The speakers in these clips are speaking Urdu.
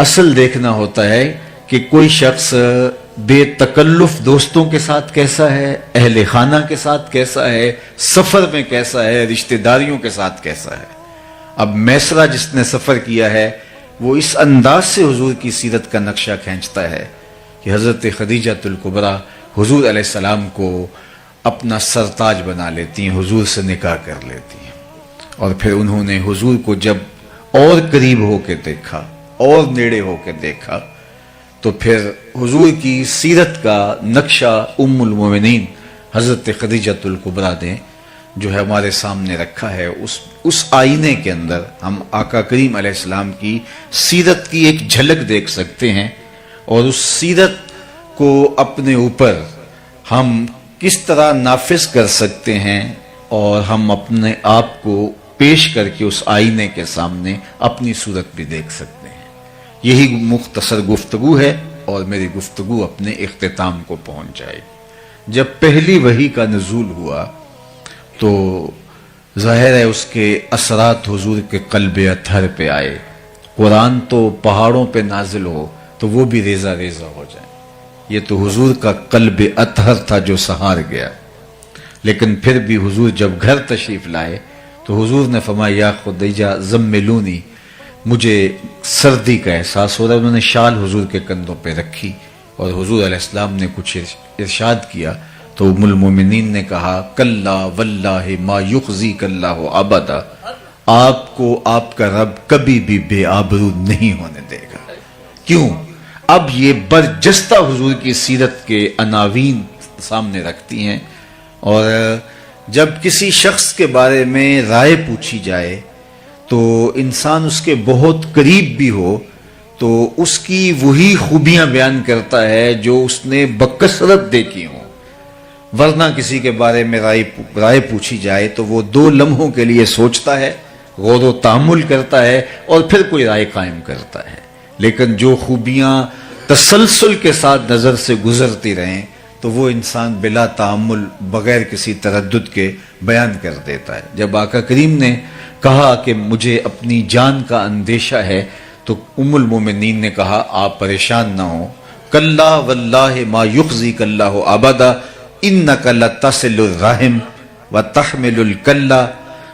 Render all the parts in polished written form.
اصل دیکھنا ہوتا ہے کہ کوئی شخص بے تکلف دوستوں کے ساتھ کیسا ہے، اہل خانہ کے ساتھ کیسا ہے، سفر میں کیسا ہے، رشتہ داریوں کے ساتھ کیسا ہے۔ اب میسرہ جس نے سفر کیا ہے وہ اس انداز سے حضور کی سیرت کا نقشہ کھینچتا ہے کہ حضرت خدیجہ الکبریٰ حضور علیہ السلام کو اپنا سرتاج بنا لیتی ہیں، حضور سے نکاح کر لیتی ہیں، اور پھر انہوں نے حضور کو جب اور قریب ہو کے دیکھا اور نیڑے ہو کے دیکھا تو پھر حضور کی سیرت کا نقشہ ام المومنین حضرت خدیجہ الکبریٰ نے جو ہے ہمارے سامنے رکھا ہے۔ اس آئینے کے اندر ہم آقا کریم علیہ السلام کی سیرت کی ایک جھلک دیکھ سکتے ہیں، اور اس سیرت کو اپنے اوپر ہم کس طرح نافذ کر سکتے ہیں، اور ہم اپنے آپ کو پیش کر کے اس آئینے کے سامنے اپنی صورت بھی دیکھ سکتے ہیں۔ یہی مختصر گفتگو ہے، اور میری گفتگو اپنے اختتام کو پہنچ جائے گی۔ جب پہلی وحی کا نزول ہوا تو ظاہر ہے اس کے اثرات حضور کے قلب اطہر پہ آئے۔ قرآن تو پہاڑوں پہ نازل ہو تو وہ بھی ریزہ ریزہ ہو جائے، یہ تو حضور کا قلب اطہر تھا جو سہار گیا۔ لیکن پھر بھی حضور جب گھر تشریف لائے تو حضور نے فرمایا یا خدیجہ زملونی، مجھے سردی کا احساس ہو رہا ہے۔ انہوں نے شال حضور کے کندھوں پہ رکھی اور حضور علیہ السلام نے کچھ ارشاد کیا تو ام المومنین نے کہا کلا واللہ ما یخزیک اللہ ابدا، آپ کو آپ کا رب کبھی بھی بے آبرو نہیں ہونے دے گا۔ کیوں؟ اب یہ برجستہ حضور کی سیرت کے عناوین سامنے رکھتی ہیں، اور جب کسی شخص کے بارے میں رائے پوچھی جائے تو انسان اس کے بہت قریب بھی ہو تو اس کی وہی خوبیاں بیان کرتا ہے جو اس نے بکثرت دیکھی ہوں، ورنہ کسی کے بارے میں رائے پوچھی جائے تو وہ 2 لمحوں کے لیے سوچتا ہے، غور و تأمل کرتا ہے اور پھر کوئی رائے قائم کرتا ہے۔ لیکن جو خوبیاں تسلسل کے ساتھ نظر سے گزرتی رہیں تو وہ انسان بلا تأمل بغیر کسی تردد کے بیان کر دیتا ہے۔ جب آقا کریم نے کہا کہ مجھے اپنی جان کا اندیشہ ہے تو ام المومنین نے کہا آپ پریشان نہ ہوں، کلا واللہ ما یخزیک اللہ ابدا انک لتصل الرحم وتحمل الکلا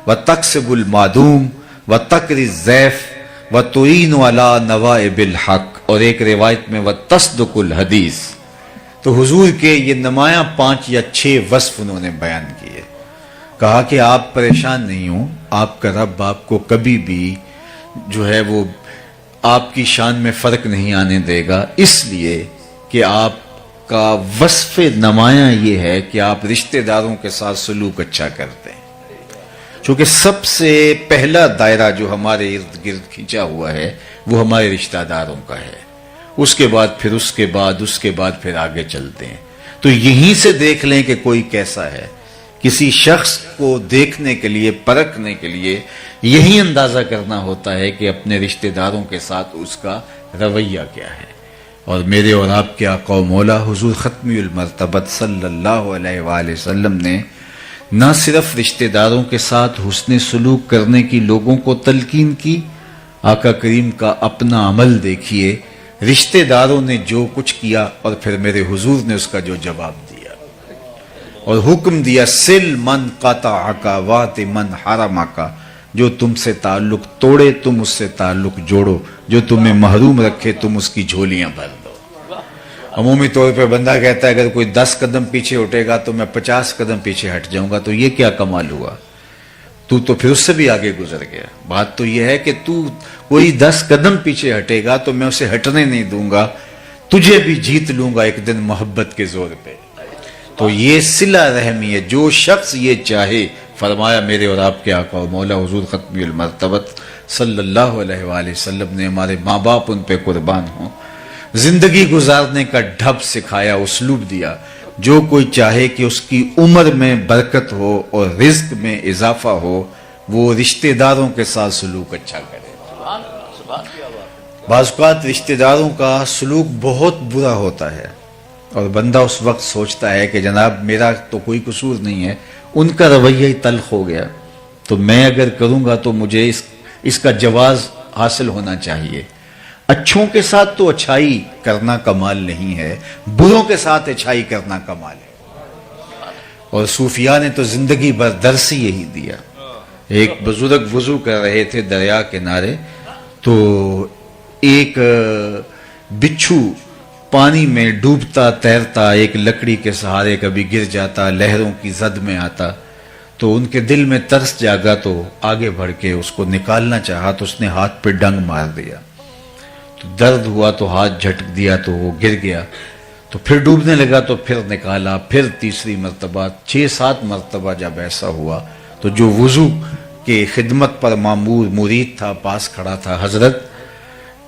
وتکسب المعدوم وتقری الضیف وتعین علی نوائب الحق، اور ایک روایت میں وتصدق الحدیث۔ تو حضور کے یہ نمایاں 5 یا 6 وصف انہوں نے بیان کیے، کہا کہ آپ پریشان نہیں ہوں، آپ کا رب آپ کو کبھی بھی جو ہے وہ آپ کی شان میں فرق نہیں آنے دے گا، اس لیے کہ آپ کا وصف نمایاں یہ ہے کہ آپ رشتہ داروں کے ساتھ سلوک اچھا کرتے ہیں۔ چونکہ سب سے پہلا دائرہ جو ہمارے ارد گرد کھینچا ہوا ہے وہ ہمارے رشتہ داروں کا ہے، اس کے بعد پھر آگے چلتے ہیں۔ تو یہیں سے دیکھ لیں کہ کوئی کیسا ہے۔ کسی شخص کو دیکھنے کے لیے، پرکھنے کے لیے یہی اندازہ کرنا ہوتا ہے کہ اپنے رشتہ داروں کے ساتھ اس کا رویہ کیا ہے۔ اور میرے اور آپ کے آقا و مولا حضور ختمی المرتبت صلی اللہ علیہ وآلہ وسلم نے نہ صرف رشتہ داروں کے ساتھ حسن سلوک کرنے کی لوگوں کو تلقین کی، آقا کریم کا اپنا عمل دیکھیے، رشتہ داروں نے جو کچھ کیا اور پھر میرے حضور نے اس کا جو جواب دیا اور حکم دیا سل من قطعک وات من حرمک، جو تم سے تعلق توڑے تم اس سے تعلق جوڑو، جو تمہیں محروم رکھے تم اس کی جھولیاں بھر دو۔ عمومی طور پہ بندہ کہتا ہے اگر کوئی 10 قدم پیچھے اٹھے گا تو میں 50 قدم پیچھے ہٹ جاؤں گا، تو یہ کیا کمال ہوا؟ تو پھر اس سے بھی آگے گزر گیا۔ بات تو یہ ہے کہ تو کوئی 10 قدم پیچھے ہٹے گا تو میں اسے ہٹنے نہیں دوں گا، تجھے بھی جیت لوں گا ایک دن محبت کے زور پہ۔ تو یہ صلہ رحمی ہے، جو شخص یہ چاہے، فرمایا میرے اور آپ کے آقا و مولا حضور ختمی المرتبت صلی اللہ علیہ وآلہ وسلم نے ہمارے ماں باپ ان پہ قربان ہوں، زندگی گزارنے کا ڈھب سکھایا، اسلوب دیا، جو کوئی چاہے کہ اس کی عمر میں برکت ہو اور رزق میں اضافہ ہو، وہ رشتہ داروں کے ساتھ سلوک اچھا کرے۔ بعض اوقات رشتہ داروں کا سلوک بہت برا ہوتا ہے اور بندہ اس وقت سوچتا ہے کہ جناب میرا تو کوئی قصور نہیں ہے، ان کا رویہ ہی تلخ ہو گیا، تو میں اگر کروں گا تو مجھے اس کا جواز حاصل ہونا چاہیے۔ اچھوں کے ساتھ تو اچھائی کرنا کمال نہیں ہے، بروں کے ساتھ اچھائی کرنا کمال ہے۔ اور صوفیاء نے تو زندگی بھر درس ہی یہی دیا۔ ایک بزرگ وضو کر رہے تھے دریا کنارے، تو ایک بچھو پانی میں ڈوبتا تیرتا ایک لکڑی کے سہارے کبھی گر جاتا، لہروں کی زد میں آتا، تو ان کے دل میں ترس جاگا، تو آگے بڑھ کے اس کو نکالنا چاہا تو اس نے ہاتھ پہ ڈنگ مار دیا، تو درد ہوا تو ہاتھ جھٹک دیا تو وہ گر گیا، تو پھر ڈوبنے لگا تو پھر نکالا، پھر تیسری مرتبہ، 6-7 مرتبہ جب ایسا ہوا تو جو وضو کے خدمت پر معمور مرید تھا پاس کھڑا تھا، حضرت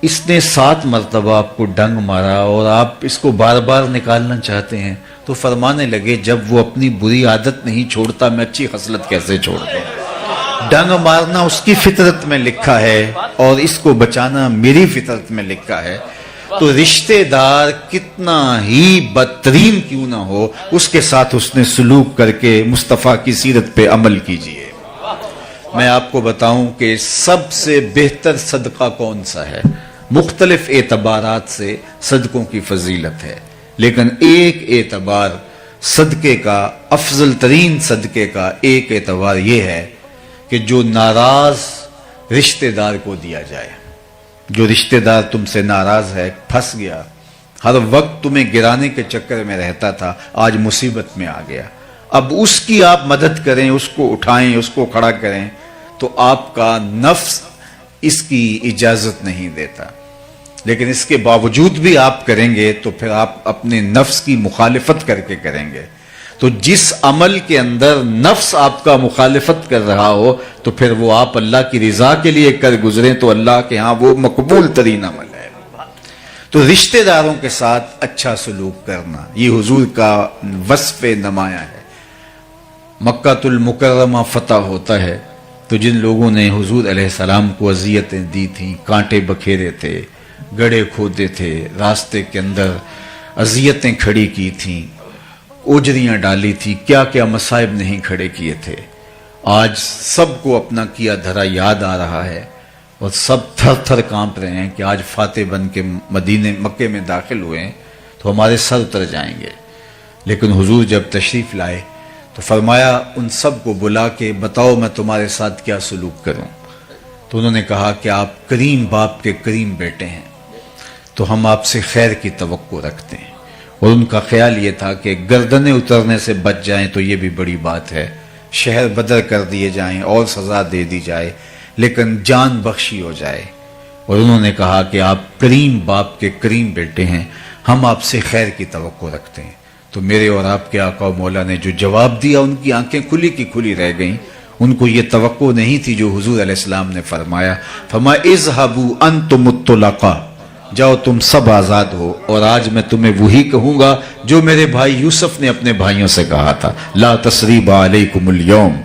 اس نے 7 مرتبہ آپ کو ڈنگ مارا اور آپ اس کو بار بار نکالنا چاہتے ہیں؟ تو فرمانے لگے جب وہ اپنی بری عادت نہیں چھوڑتا میں اچھی خصلت کیسے چھوڑ دوں؟ ڈنگ مارنا اس کی فطرت میں لکھا ہے اور اس کو بچانا میری فطرت میں لکھا ہے، تو رشتہ دار کتنا ہی بدترین کیوں نہ ہو اس کے ساتھ اس نے سلوک کر کے مصطفیٰ کی سیرت پہ عمل کیجئے۔ میں آپ کو بتاؤں کہ سب سے بہتر صدقہ کون سا ہے؟ مختلف اعتبارات سے صدقوں کی فضیلت ہے، لیکن ایک اعتبار صدقے کا، افضل ترین صدقے کا ایک اعتبار یہ ہے کہ جو ناراض رشتہ دار کو دیا جائے۔ جو رشتہ دار تم سے ناراض ہے، پھنس گیا، ہر وقت تمہیں گرانے کے چکر میں رہتا تھا، آج مصیبت میں آ گیا، اب اس کی آپ مدد کریں، اس کو اٹھائیں، اس کو کھڑا کریں، تو آپ کا نفس اس کی اجازت نہیں دیتا، لیکن اس کے باوجود بھی آپ کریں گے تو پھر آپ اپنے نفس کی مخالفت کر کے کریں گے۔ تو جس عمل کے اندر نفس آپ کا مخالفت کر رہا ہو تو پھر وہ آپ اللہ کی رضا کے لیے کر گزریں تو اللہ کے ہاں وہ مقبول ترین عمل ہے۔ تو رشتہ داروں کے ساتھ اچھا سلوک کرنا یہ حضور کا وصف نمایاں ہے۔ مکہ المکرمہ فتح ہوتا ہے تو جن لوگوں نے حضور علیہ السلام کو اذیتیں دی تھیں، کانٹے بکھیرے تھے، گڑھے کھودے تھے، راستے کے اندر اذیتیں کھڑی کی تھیں، اوجریاں ڈالی تھی، کیا کیا مصائب نہیں کھڑے کیے تھے، آج سب کو اپنا کیا دھرا یاد آ رہا ہے اور سب تھر تھر کانپ رہے ہیں کہ آج فاتح بن کے مکے میں داخل ہوئے ہیں تو ہمارے سر اتر جائیں گے۔ لیکن حضور جب تشریف لائے تو فرمایا ان سب کو بلا کے بتاؤ میں تمہارے ساتھ کیا سلوک کروں؟ تو انہوں نے کہا کہ آپ کریم باپ کے کریم بیٹے ہیں تو ہم آپ سے خیر کی توقع رکھتے ہیں، اور ان کا خیال یہ تھا کہ گردنیں اترنے سے بچ جائیں تو یہ بھی بڑی بات ہے، شہر بدر کر دیے جائیں اور سزا دے دی جائے لیکن جان بخشی ہو جائے، اور انہوں نے کہا کہ آپ کریم باپ کے کریم بیٹے ہیں، ہم آپ سے خیر کی توقع رکھتے ہیں۔ تو میرے اور آپ کے آقا و مولا نے جو جواب دیا ان کی آنکھیں کھلی کی کھلی رہ گئیں، ان کو یہ توقع نہیں تھی جو حضور علیہ السلام نے فرمایا، اذهبوا انتم الطلقاء، جاؤ تم سب آزاد ہو، اور آج میں تمہیں وہی کہوں گا جو میرے بھائی یوسف نے اپنے بھائیوں سے کہا تھا، لا تثریب علیکم اليوم،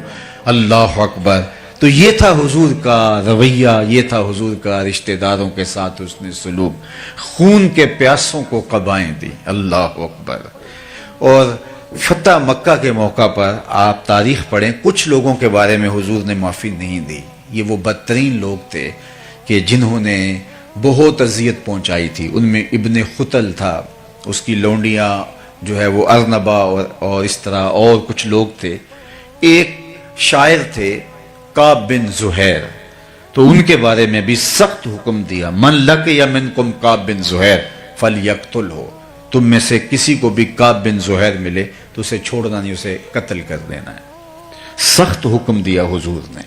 اللہ اکبر۔ تو یہ تھا حضور کا رویہ، یہ تھا حضور کا رشتہ داروں کے ساتھ اس نے سلوک، خون کے پیاسوں کو قبائیں دی، اللہ اکبر۔ اور فتح مکہ کے موقع پر آپ تاریخ پڑھیں، کچھ لوگوں کے بارے میں حضور نے معافی نہیں دی، یہ وہ بدترین لوگ تھے کہ جنہوں نے بہت اذیت پہنچائی تھی، ان میں ابن خطل تھا، اس کی لونڈیاں جو ہے وہ ارنبا اور اس طرح اور کچھ لوگ تھے، ایک شاعر تھے کعب بن زہیر، تو ان کے بارے میں بھی سخت حکم دیا، من لقی منکم کعب بن زہیر فلیقتلہ، تم میں سے کسی کو بھی کعب بن زہیر ملے تو اسے چھوڑنا نہیں، اسے قتل کر دینا ہے، سخت حکم دیا حضور نے۔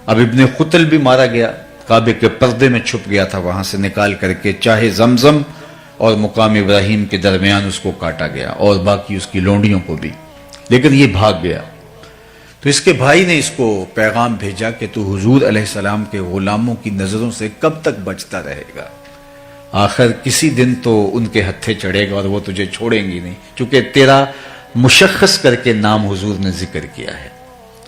اب ابن خطل بھی مارا گیا، کعبے کے پردے میں چھپ گیا تھا، وہاں سے نکال کر کے چاہے زمزم اور مقام ابراہیم کے درمیان اس کو کاٹا گیا، اور باقی اس کی لونڈیوں کو بھی، لیکن یہ بھاگ گیا۔ تو اس کے بھائی نے اس کو پیغام بھیجا کہ تو حضور علیہ السلام کے غلاموں کی نظروں سے کب تک بچتا رہے گا، آخر کسی دن تو ان کے ہتھے چڑھے گا اور وہ تجھے چھوڑیں گی نہیں، چونکہ تیرا مشخص کر کے نام حضور نے ذکر کیا ہے،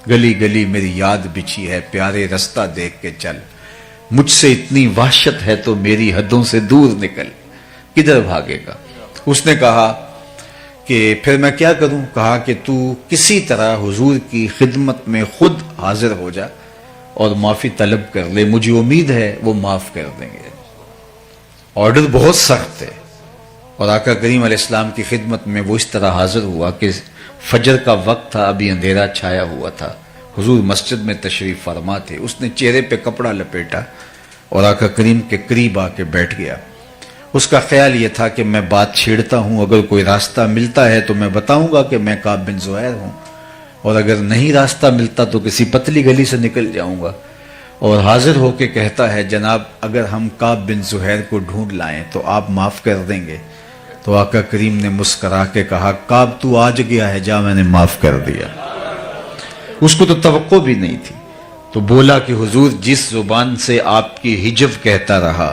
گلی گلی میری یاد بچھی ہے، پیارے رستہ دیکھ کے چل، مجھ سے اتنی وحشت ہے تو میری حدوں سے دور نکل، کدھر بھاگے گا؟ اس نے کہا کہ پھر میں کیا کروں؟ کہا کہ تو کسی طرح حضور کی خدمت میں خود حاضر ہو جا اور معافی طلب کر لے، مجھے امید ہے وہ معاف کر دیں گے۔ آرڈر بہت سخت ہے، اور آقا کریم علیہ السلام کی خدمت میں وہ اس طرح حاضر ہوا کہ فجر کا وقت تھا، ابھی اندھیرا چھایا ہوا تھا، حضور مسجد میں تشریف فرما تھے، اس نے چہرے پہ کپڑا لپیٹا اور آقا کریم کے قریب آ کے بیٹھ گیا۔ اس کا خیال یہ تھا کہ میں بات چھیڑتا ہوں، اگر کوئی راستہ ملتا ہے تو میں بتاؤں گا کہ میں کعب بن زہیر ہوں، اور اگر نہیں راستہ ملتا تو کسی پتلی گلی سے نکل جاؤں گا۔ اور حاضر ہو کے کہتا ہے جناب اگر ہم کعب بن زہیر کو ڈھونڈ لائیں تو آپ معاف کر دیں گے؟ تو آقا کریم نے مسکرا کے کہا کعب تو آج گیا ہے، جا میں نے معاف کر دیا۔ اس کو تو توقع بھی نہیں تھی، تو بولا کہ حضور جس زبان سے آپ کی ہجو کہتا رہا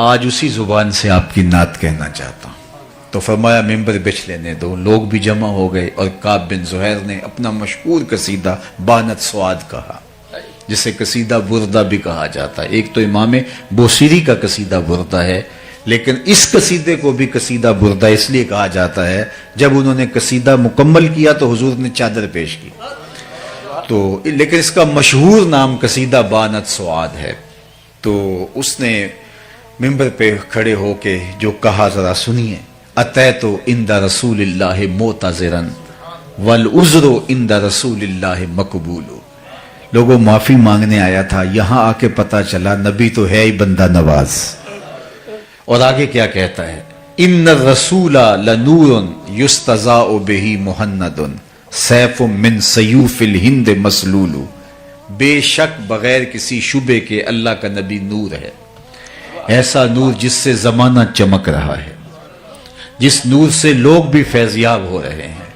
آج اسی زبان سے آپ کی نعت کہنا چاہتا ہوں۔ تو فرمایا ممبر بچھ لینے دو، لوگ بھی جمع ہو گئے، اور کعب بن زہیر نے اپنا مشہور قصیدہ بانت سواد کہا، جسے قصیدہ بردہ بھی کہا جاتا ہے۔ ایک تو امام بوصیری کا قصیدہ بردہ ہے، لیکن اس قصیدے کو بھی قصیدہ بردہ اس لیے کہا جاتا ہے جب انہوں نے قصیدہ مکمل کیا تو حضور نے چادر پیش کی، تو لیکن اس کا مشہور نام قصیدہ بانت سواد ہے۔ تو اس نے ممبر پہ کھڑے ہو کے جو کہا ذرا سنیے، اتیت عند رسول اللہ معتذرا والعذر عند رسول اللہ مقبول۔ لوگوں معافی مانگنے آیا تھا، یہاں آ کے پتہ چلا نبی تو ہے ہی بندہ نواز۔ اور آگے کیا کہتا ہے، ان الرسول لنور یستضاء بہ مہند سیف من سیوف الہند مسلول۔ بے شک بغیر کسی شبے کے اللہ کا نبی نور ہے، ایسا نور جس سے زمانہ چمک رہا ہے، جس نور سے لوگ بھی فیضیاب ہو رہے ہیں۔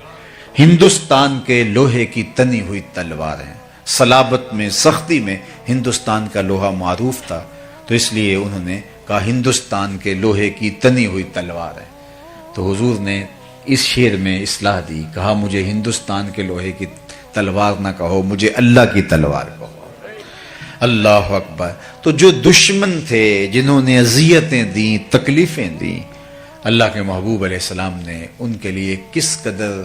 ہندوستان کے لوہے کی تنی ہوئی تلوار ہے، صلابت میں سختی میں ہندوستان کا لوہا معروف تھا، تو اس لیے انہوں نے کہا ہندوستان کے لوہے کی تنی ہوئی تلوار ہے۔ تو حضور نے اس شعر میں اصلاح دی، کہا مجھے ہندوستان کے لوہے کی تلوار نہ کہو، مجھے اللہ کی تلوار کہو۔ اللہ اکبر۔ تو جو دشمن تھے جنہوں نے اذیتیں دیں، تکلیفیں دیں، اللہ کے محبوب علیہ السلام نے ان کے لیے کس قدر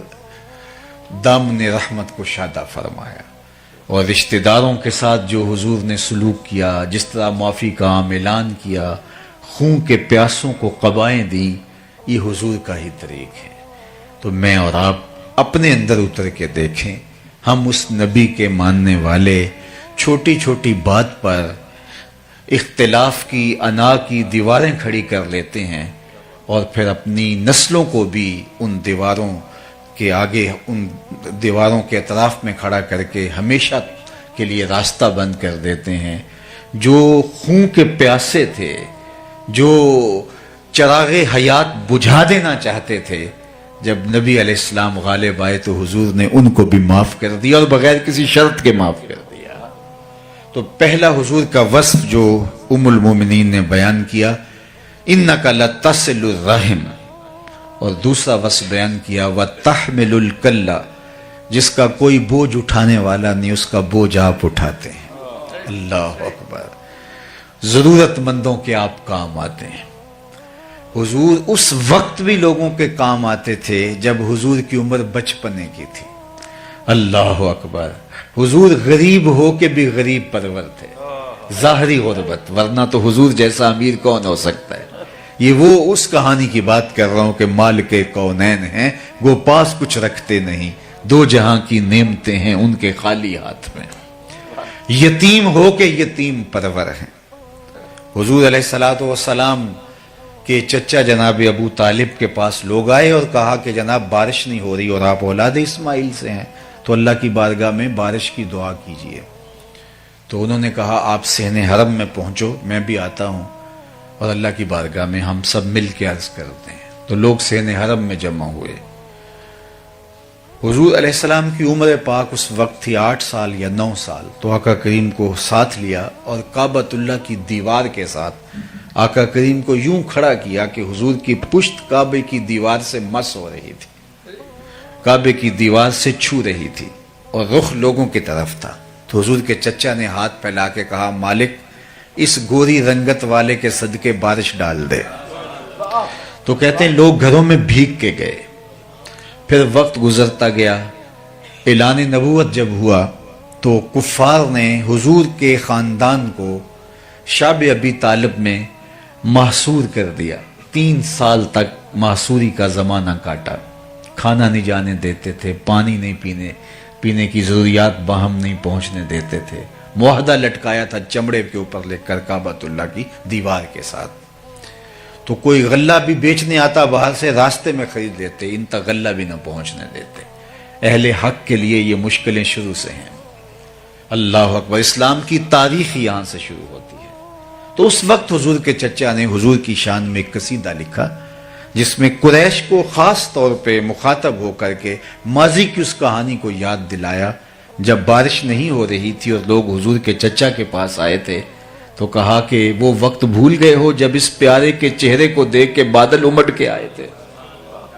دامن رحمت کو شادہ فرمایا، اور رشتہ داروں کے ساتھ جو حضور نے سلوک کیا، جس طرح معافی کا عام اعلان کیا، خون کے پیاسوں کو قبائیں دیں، یہ حضور کا ہی طریق ہے۔ تو میں اور آپ اپنے اندر اتر کے دیکھیں، ہم اس نبی کے ماننے والے چھوٹی چھوٹی بات پر اختلاف کی انا کی دیواریں کھڑی کر لیتے ہیں، اور پھر اپنی نسلوں کو بھی ان دیواروں کے آگے، ان دیواروں کے اطراف میں کھڑا کر کے ہمیشہ کے لیے راستہ بند کر دیتے ہیں۔ جو خون کے پیاسے تھے، جو چراغ حیات بجھا دینا چاہتے تھے، جب نبی علیہ السلام غالب آئے تو حضور نے ان کو بھی معاف کر دیا، اور بغیر کسی شرط کے معاف کر دیا۔ تو پہلا حضور کا وصف جو ام المومنین نے بیان کیا، انک لتصل الرحم، اور دوسرا وصف بیان کیا وتحمل الکلہ، جس کا کوئی بوجھ اٹھانے والا نہیں، اس کا بوجھ آپ اٹھاتے ہیں۔ اللہ اکبر۔ ضرورت مندوں کے آپ کام آتے ہیں۔ حضور اس وقت بھی لوگوں کے کام آتے تھے جب حضور کی عمر بچپنے کی تھی۔ اللہ اکبر۔ حضور غریب ہو کے بھی غریب پرور تھے، ظاہری غربت، ورنہ تو حضور جیسا امیر کون ہو سکتا ہے۔ یہ وہ اس کہانی کی بات کر رہا ہوں کہ مال کے کونین ہیں، گو پاس کچھ رکھتے نہیں، دو جہاں کی نعمتیں ہیں ان کے خالی ہاتھ میں، یتیم ہو کے یتیم پرور ہیں۔ حضور علیہ السلام کے چچا جناب ابو طالب کے پاس لوگ آئے اور کہا کہ جناب بارش نہیں ہو رہی اور آپ اولاد اسماعیل سے ہیں، تو اللہ کی بارگاہ میں بارش کی دعا کیجئے۔ تو انہوں نے کہا آپ صحن حرم میں پہنچو، میں بھی آتا ہوں، اور اللہ کی بارگاہ میں ہم سب مل کے عرض کرتے ہیں۔ تو لوگ صحن حرم میں جمع ہوئے۔ حضور علیہ السلام کی عمر پاک اس وقت تھی 8 سال یا 9 سال، تو آقا کریم کو ساتھ لیا اور کعبۃ اللہ کی دیوار کے ساتھ آقا کریم کو یوں کھڑا کیا کہ حضور کی پشت کعبے کی دیوار سے مس ہو رہی تھی، کعبے کی دیوار سے چھو رہی تھی، اور رخ لوگوں کی طرف تھا۔ تو حضور کے چچا نے ہاتھ پھیلا کے کہا مالک اس گوری رنگت والے کے صدقے بارش ڈال دے۔ تو کہتے ہیں لوگ گھروں میں بھیگ کے گئے۔ پھر وقت گزرتا گیا، اعلان نبوت جب ہوا تو کفار نے حضور کے خاندان کو شعب ابی طالب میں محصور کر دیا. 3 سال تک محصوری کا زمانہ کاٹا. کھانا نہیں جانے دیتے تھے، پانی نہیں پینے کی ضروریات باہم نہیں پہنچنے دیتے تھے. معاہدہ لٹکایا تھا چمڑے کے اوپر لکھ کر کعبۃ اللہ کی دیوار کے ساتھ. تو کوئی غلہ بھی بیچنے آتا باہر سے، راستے میں خرید لیتے، ان تک غلہ بھی نہ پہنچنے دیتے. اہل حق کے لیے یہ مشکلیں شروع سے ہیں. اللہ اکبر. اسلام کی تاریخ یہاں سے شروع ہوتی ہے. تو اس وقت حضور کے چچا نے حضور کی شان میں ایک قصیدہ لکھا جس میں قریش کو خاص طور پہ مخاطب ہو کر کے ماضی کی اس کہانی کو یاد دلایا. جب بارش نہیں ہو رہی تھی اور لوگ حضور کے چچا کے پاس آئے تھے تو کہا کہ وہ وقت بھول گئے ہو جب اس پیارے کے چہرے کو دیکھ کے بادل امٹ کے آئے تھے.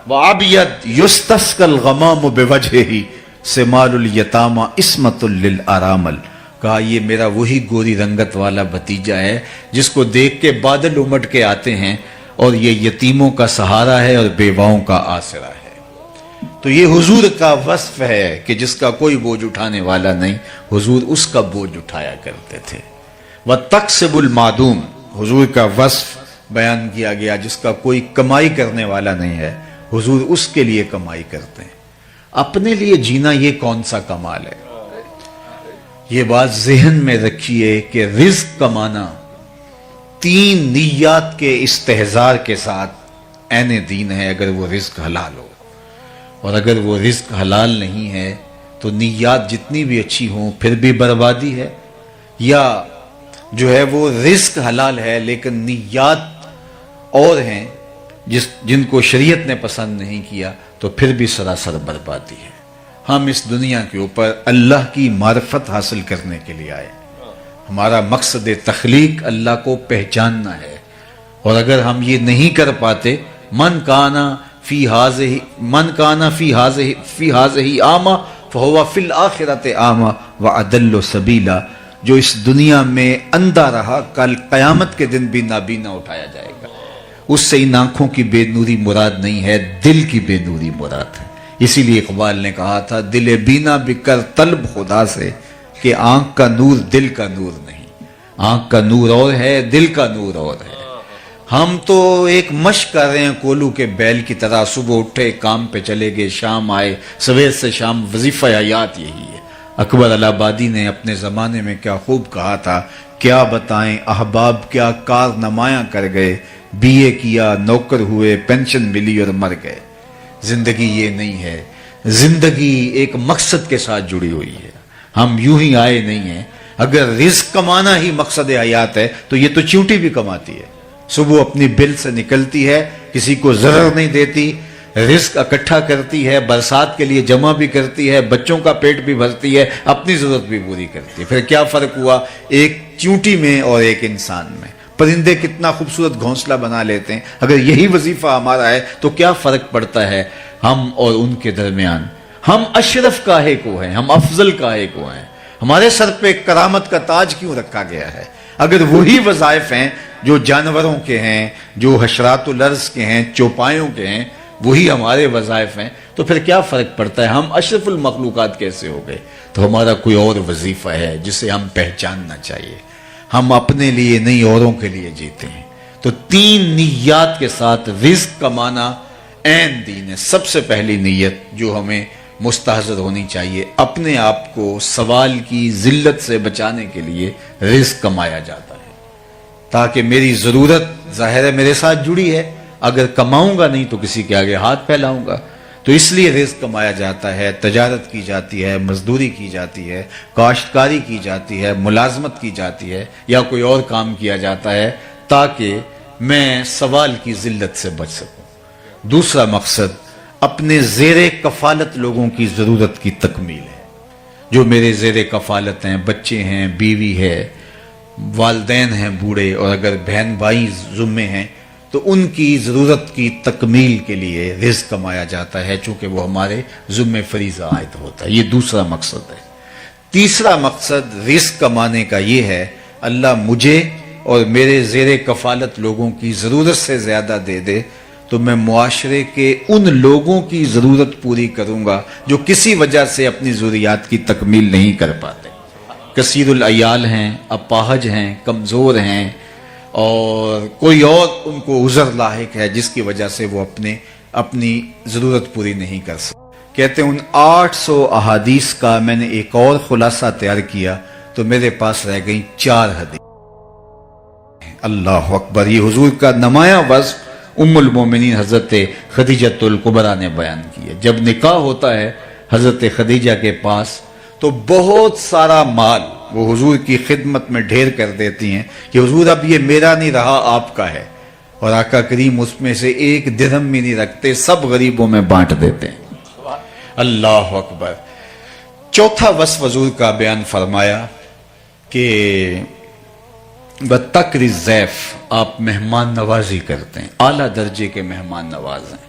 وَعَبْيَدْ يُسْتَسْقَى الْغَمَامُ بِوَجْهِهِ سِمَالُ الْيَتَامَى عِصْمَةٌ لِلْأَرَامِلِ. کہا یہ میرا وہی گوری رنگت والا بھتیجا ہے جس کو دیکھ کے بادل امٹ کے آتے ہیں، اور یہ یتیموں کا سہارا ہے اور بیواؤں کا آسرا ہے. تو یہ حضور کا وصف ہے کہ جس کا کوئی بوجھ اٹھانے والا نہیں، حضور اس کا بوجھ اٹھایا کرتے تھے. وَتَقْسِبُ الْمَعْدُومِ. حضور کا وصف بیان کیا گیا جس کا کوئی کمائی کرنے والا نہیں ہے، حضور اس کے لیے کمائی کرتے ہیں. اپنے لیے جینا یہ کون سا کمال ہے؟ یہ بات ذہن میں رکھیے کہ رزق کمانا 3 نیات کے استحضار کے ساتھ عین دین ہے. اگر وہ رزق حلال ہو، اور اگر وہ رزق حلال نہیں ہے تو نیات جتنی بھی اچھی ہوں پھر بھی بربادی ہے. یا جو ہے وہ رزق حلال ہے لیکن نیات اور ہیں جن کو شریعت نے پسند نہیں کیا تو پھر بھی سراسر بربادی ہے. ہم اس دنیا کے اوپر اللہ کی معرفت حاصل کرنے کے لیے آئے. ہمارا مقصد تخلیق اللہ کو پہچاننا ہے، اور اگر ہم یہ نہیں کر پاتے، من کانا فی ہذہ اعمی فہو فی الآخرۃ اعمی واضل سبیلا. جو اس دنیا میں اندھا رہا کل قیامت کے دن بھی نابینا اٹھایا جائے گا. اس سے ان آنکھوں کی بے نوری مراد نہیں ہے، دل کی بے نوری مراد ہے. اسی لیے اقبال نے کہا تھا دل بینا بکر طلب خدا سے، کہ آنکھ کا نور دل کا نور نہیں. آنکھ کا نور اور ہے، دل کا نور اور ہے. ہم تو ایک مشق کر رہے ہیں کولو کے بیل کی طرح. صبح اٹھے کام پہ چلے گئے، شام آئے، سویر سے شام وظیفہ حیات یہی ہے. اکبر الہ آبادی نے اپنے زمانے میں کیا خوب کہا تھا، کیا بتائیں احباب کیا کار نمایاں کر گئے، بی اے کیا، نوکر ہوئے، پینشن ملی اور مر گئے. زندگی یہ نہیں ہے. زندگی ایک مقصد کے ساتھ جڑی ہوئی ہے. ہم یوں ہی آئے نہیں ہیں. اگر رزق کمانا ہی مقصد حیات ہے تو یہ تو چیونٹی بھی کماتی ہے. صبح اپنی بل سے نکلتی ہے، کسی کو ضرر نہیں دیتی، رزق اکٹھا کرتی ہے، برسات کے لیے جمع بھی کرتی ہے، بچوں کا پیٹ بھی بھرتی ہے، اپنی ضرورت بھی پوری کرتی ہے. پھر کیا فرق ہوا ایک چیونٹی میں اور ایک انسان میں؟ پرندے کتنا خوبصورت گھونسلہ بنا لیتے ہیں. اگر یہی وظیفہ ہمارا ہے تو کیا فرق پڑتا ہے ہم اور ان کے درمیان؟ ہم اشرف کاہے کو ہیں، ہم افضل کاہے کو ہیں. ہمارے سر پہ کرامت کا تاج کیوں رکھا گیا ہے؟ اگر وہی وظائف ہیں جو جانوروں کے ہیں، جو حشرات الارض کے ہیں، چوپایوں کے ہیں، وہی ہمارے وظائف ہیں، تو پھر کیا فرق پڑتا ہے؟ ہم اشرف المخلوقات کیسے ہو گئے؟ تو ہمارا کوئی اور وظیفہ ہے جسے ہم پہچاننا چاہیے. ہم اپنے لیے نہیں اوروں کے لیے جیتے ہیں. تو 3 نیات کے ساتھ رزق کمانا عین دین ہے. سب سے پہلی نیت جو ہمیں مستحضر ہونی چاہیے، اپنے آپ کو سوال کی ذلت سے بچانے کے لیے رزق کمایا جاتا ہے تاکہ میری ضرورت ظاہر ہے میرے ساتھ جڑی ہے. اگر کماؤں گا نہیں تو کسی کے آگے ہاتھ پھیلاؤں گا. تو اس لیے رزق کمایا جاتا ہے، تجارت کی جاتی ہے، مزدوری کی جاتی ہے، کاشتکاری کی جاتی ہے، ملازمت کی جاتی ہے، یا کوئی اور کام کیا جاتا ہے تاکہ میں سوال کی ذلت سے بچ سکوں. دوسرا مقصد اپنے زیر کفالت لوگوں کی ضرورت کی تکمیل ہے. جو میرے زیر کفالت ہیں، بچے ہیں، بیوی ہے، والدین ہیں بوڑھے، اور اگر بہن بھائی ذمے ہیں تو ان کی ضرورت کی تکمیل کے لیے رزق کمایا جاتا ہے، چونکہ وہ ہمارے ذمہ فریضہ عائد ہوتا ہے. یہ دوسرا مقصد ہے. تیسرا مقصد رزق کمانے کا یہ ہے اللہ مجھے اور میرے زیر کفالت لوگوں کی ضرورت سے زیادہ دے دے تو میں معاشرے کے ان لوگوں کی ضرورت پوری کروں گا جو کسی وجہ سے اپنی ضروریات کی تکمیل نہیں کر پاتے. کثیر العیال ہیں، اپاہج ہیں، کمزور ہیں، اور کوئی اور ان کو عذر لاحق ہے جس کی وجہ سے وہ اپنی ضرورت پوری نہیں کر سکتے. کہتے ہیں ان 800 احادیث کا میں نے ایک اور خلاصہ تیار کیا تو میرے پاس رہ گئی 4 حدیث. اللہ اکبر. یہ حضور کا نمایاں وصف ام المومنین حضرت خدیجہ الکبریٰ نے بیان کیا. جب نکاح ہوتا ہے حضرت خدیجہ کے پاس تو بہت سارا مال وہ حضور کی خدمت میں ڈھیر کر دیتی ہیں کہ حضور اب یہ میرا نہیں رہا آپ کا ہے. اور آقا کریم اس میں سے 1 درہم بھی نہیں رکھتے, سب غریبوں میں بانٹ دیتے ہیں. اللہ اکبر. چوتھا وصف حضور کا بیان فرمایا کہ بتکر الضیف, آپ مہمان نوازی کرتے ہیں, اعلیٰ درجے کے مہمان نواز ہیں.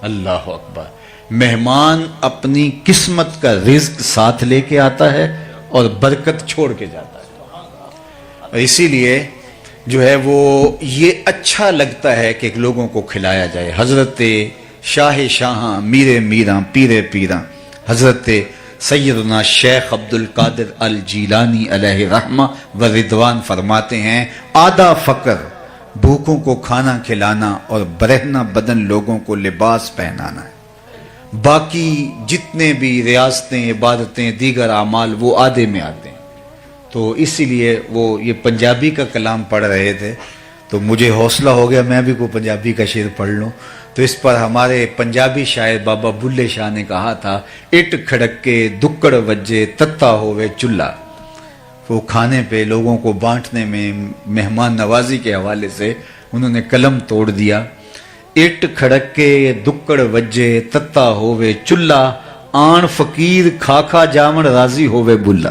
اللہ اکبر. مہمان اپنی قسمت کا رزق ساتھ لے کے آتا ہے اور برکت چھوڑ کے جاتا ہے. اور اسی لیے جو ہے وہ یہ اچھا لگتا ہے کہ لوگوں کو کھلایا جائے. حضرت شاہ شاہاں میر میراں پیر پیراں حضرت سیدنا شیخ عبد القادر الجیلانی علیہ رحمہ و رضوان فرماتے ہیں آدھا فقر بھوکوں کو کھانا کھلانا اور برہنہ بدن لوگوں کو لباس پہنانا ہے. باقی جتنے بھی ریاستیں عبادتیں دیگر اعمال وہ آدھے میں آتے ہیں. تو اسی لیے وہ یہ پنجابی کا کلام پڑھ رہے تھے تو مجھے حوصلہ ہو گیا میں بھی کوئی پنجابی کا شعر پڑھ لوں. تو اس پر ہمارے پنجابی شاعر بابا بلے شاہ نے کہا تھا اٹ کھڑک کے دکڑ وجے تتا ہوئے چلہ. وہ کھانے پہ لوگوں کو بانٹنے میں مہمان نوازی کے حوالے سے انہوں نے قلم توڑ دیا. اٹ کھڑک کے دکڑ وجے تتا ہوئے چلہ آن فقیر کھا کھا جامن راضی ہوئے بلا.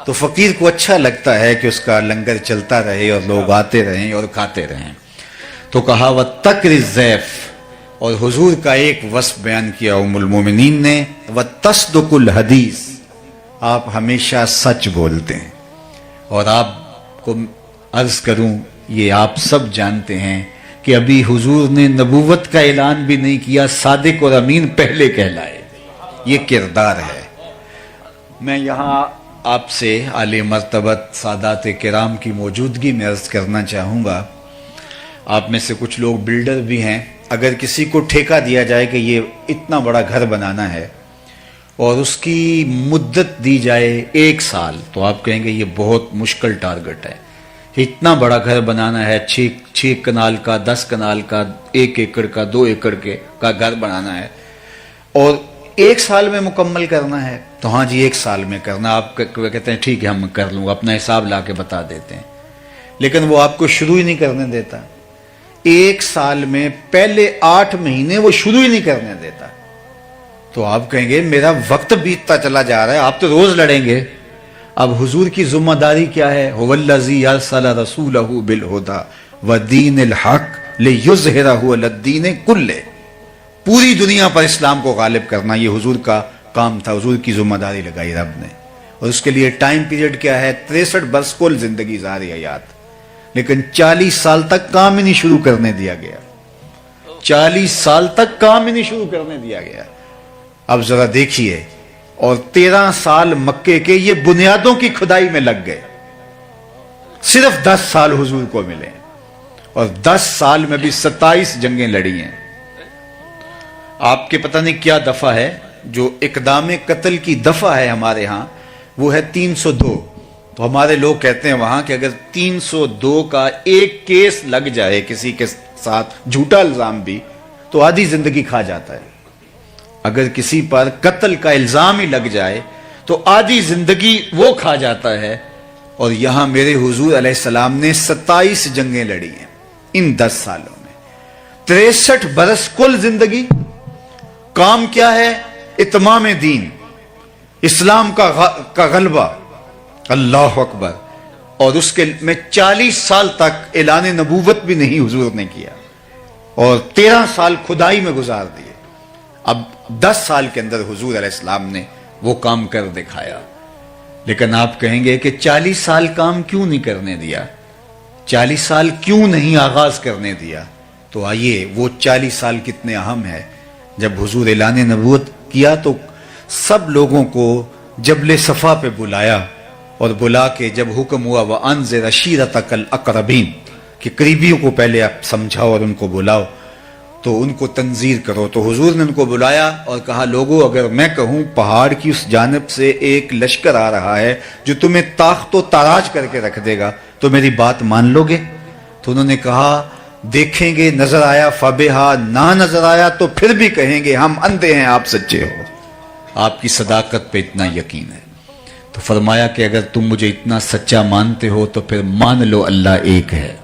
تو فقیر کو اچھا لگتا ہے کہ اس کا لنگر چلتا رہے اور لوگ آتے رہیں اور کھاتے رہیں. تو کہا وَتَّقْرِ الضَّيْفَ, اور حضور کا ایک وصف بیان کیا ام المومنین نے وَتَصْدُقُ الْحَدِيث, آپ ہمیشہ سچ بولتے ہیں. اور آپ کو عرض کروں یہ آپ سب جانتے ہیں کہ ابھی حضور نے نبوت کا اعلان بھی نہیں کیا, صادق اور امین پہلے کہلائے. یہ کردار ہے. میں یہاں آپ سے عالی مرتبت سادات کرام کی موجودگی میں عرض کرنا چاہوں گا, آپ میں سے کچھ لوگ بلڈر بھی ہیں, اگر کسی کو ٹھیکہ دیا جائے کہ یہ اتنا بڑا گھر بنانا ہے اور اس کی مدت دی جائے 1 سال تو آپ کہیں گے یہ بہت مشکل ٹارگٹ ہے. اتنا بڑا گھر بنانا ہے, 6 کنال کا, 10 کنال کا, 1 ایکڑ کا, 2 ایکڑ کا گھر بنانا ہے اور 1 سال میں مکمل کرنا ہے. تو ہاں جی 1 سال میں کرنا. آپ کہتے ہیں ٹھیک ہے ہم کر لوں گا, اپنا حساب لا کے بتا دیتے ہیں. لیکن وہ آپ کو شروع ہی نہیں کرنے دیتا. 1 سال میں پہلے 8 مہینے وہ شروع ہی نہیں کرنے دیتا. تو آپ کہیں گے میرا وقت بیتتا چلا جا رہا ہے, آپ تو روز لڑیں گے. اب حضور کی ذمہ داری کیا ہے؟ هو الذی ارسل رسولہ بالہدی ودین الحق لیظہرہ علی الدین کلہ. پوری دنیا پر اسلام کو غالب کرنا یہ حضور کا کام تھا. حضور کی ذمہ داری لگائی رب نے, اور اس کے لیے ٹائم پیریڈ کیا ہے؟ 63 برس کل زندگی ظاہری حیات. لیکن 40 سال تک کام ہی نہیں شروع کرنے دیا گیا. 40 سال تک کام ہی نہیں شروع کرنے دیا گیا. اب ذرا دیکھیے, اور 13 سال مکے کے یہ بنیادوں کی کھدائی میں لگ گئے. صرف 10 سال حضور کو ملے, اور 10 سال میں بھی 27 جنگیں لڑی ہیں. آپ کے پتہ نہیں کیا دفعہ ہے, جو اقدام قتل کی دفعہ ہے ہمارے ہاں وہ ہے 302. تو ہمارے لوگ کہتے ہیں وہاں کہ اگر 302 کا ایک کیس لگ جائے کسی کے ساتھ, جھوٹا الزام بھی, تو آدھی زندگی کھا جاتا ہے. اگر کسی پر قتل کا الزام ہی لگ جائے تو آدھی زندگی وہ کھا جاتا ہے. اور یہاں میرے حضور علیہ السلام نے 27 جنگیں لڑی ہیں ان 10 سالوں میں. 63 برس کل زندگی. کام کیا ہے؟ اتمام دین, اسلام کا غلبہ. اللہ اکبر. اور اس کے میں 40 سال تک اعلان نبوت بھی نہیں حضور نے کیا, اور 13 سال کھدائی میں گزار دیے. اب 10 سال کے اندر حضور علیہ السلام نے وہ کام کر دکھایا. لیکن آپ کہیں گے کہ 40 سال کام کیوں نہیں کرنے دیا, 40 سال کیوں نہیں آغاز کرنے دیا؟ تو آئیے وہ 40 سال کتنے اہم ہے. جب حضور اعلان نبوت کیا تو سب لوگوں کو جبل صفا پہ بلایا, اور بلا کے جب حکم ہوا وَأَنذِرْ عَشِيرَتَكَ الْأَقْرَبِينَ, کہ قریبیوں کو پہلے آپ سمجھاؤ اور ان کو بلاؤ، تو ان کو تنذیر کرو۔ تو حضور نے ان کو بلایا اور کہا لوگوں اگر میں کہوں پہاڑ کی اس جانب سے ایک لشکر آ رہا ہے جو تمہیں تاخت و تاراج کر کے رکھ دے گا تو میری بات مان لو گے؟ تو انہوں نے کہا دیکھیں گے، نظر آیا فبہا، نہ نظر آیا تو پھر بھی کہیں گے ہم اندھے ہیں، آپ سچے ہو، آپ کی صداقت پہ اتنا یقین ہے۔ تو فرمایا کہ اگر تم مجھے اتنا سچا مانتے ہو تو پھر مان لو اللہ ایک ہے۔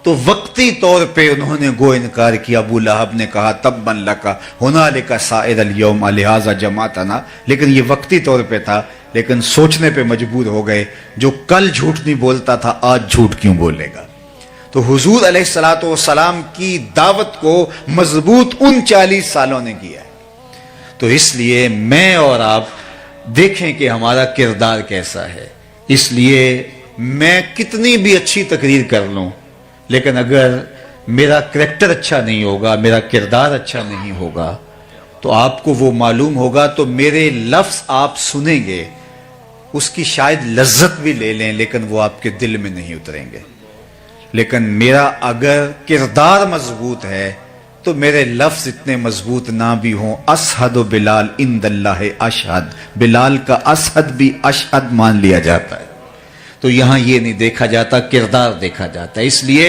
تو وقتی طور پہ انہوں نے گو انکار کیا۔ ابو لہب نے کہا تبا لک ہنالک سائر الیوم لہذا جمعتنا، لیکن یہ وقتی طور پہ تھا، لیکن سوچنے پہ مجبور ہو گئے جو کل جھوٹ نہیں بولتا تھا آج جھوٹ کیوں بولے گا۔ تو حضور علیہ الصلوۃ والسلام کی دعوت کو مضبوط ان 40 سالوں نے کیا ہے۔ تو اس لیے میں اور آپ دیکھیں کہ ہمارا کردار کیسا ہے۔ اس لیے میں کتنی بھی اچھی تقریر کر لوں، لیکن اگر میرا کریکٹر اچھا نہیں ہوگا، میرا کردار اچھا نہیں ہوگا، تو آپ کو وہ معلوم ہوگا، تو میرے لفظ آپ سنیں گے، اس کی شاید لذت بھی لے لیں، لیکن وہ آپ کے دل میں نہیں اتریں گے۔ لیکن میرا اگر کردار مضبوط ہے تو میرے لفظ اتنے مضبوط نہ بھی ہوں۔ اشہد بلال عند اللہ اشہد، بلال کا اشہد بھی اشہد مان لیا جاتا ہے۔ تو یہاں یہ نہیں دیکھا جاتا، کردار دیکھا جاتا ہے۔ اس لیے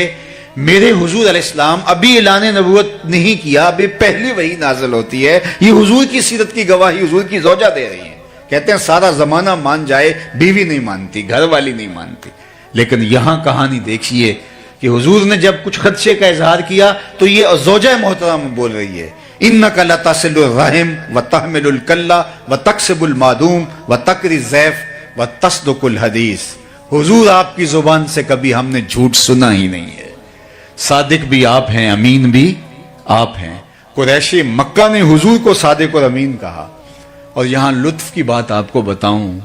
میرے حضور علیہ السلام ابھی اعلان نبوت نہیں کیا، ابھی پہلی وحی نازل ہوتی ہے۔ یہ حضور کی سیرت کی گواہی حضور کی زوجہ دے رہی ہیں، کہتے ہیں سارا زمانہ مان جائے، بیوی نہیں مانتی، گھر والی نہیں مانتی۔ لیکن یہاں کہانی دیکھیے کہ حضور نے جب کچھ خدشے کا اظہار کیا تو یہ زوجہ محترم بول رہی ہے انک لتصل الرحم وتحمل الکلہ وتکسب المعدوم وتقری الضیف وتصدق الحدیث۔ حضور آپ کی زبان سے کبھی ہم نے جھوٹ سنا ہی نہیں ہے، صادق بھی آپ ہیں، امین بھی آپ ہیں۔ قریش مکہ نے حضور کو صادق اور امین کہا۔ اور یہاں لطف کی بات آپ کو بتاؤں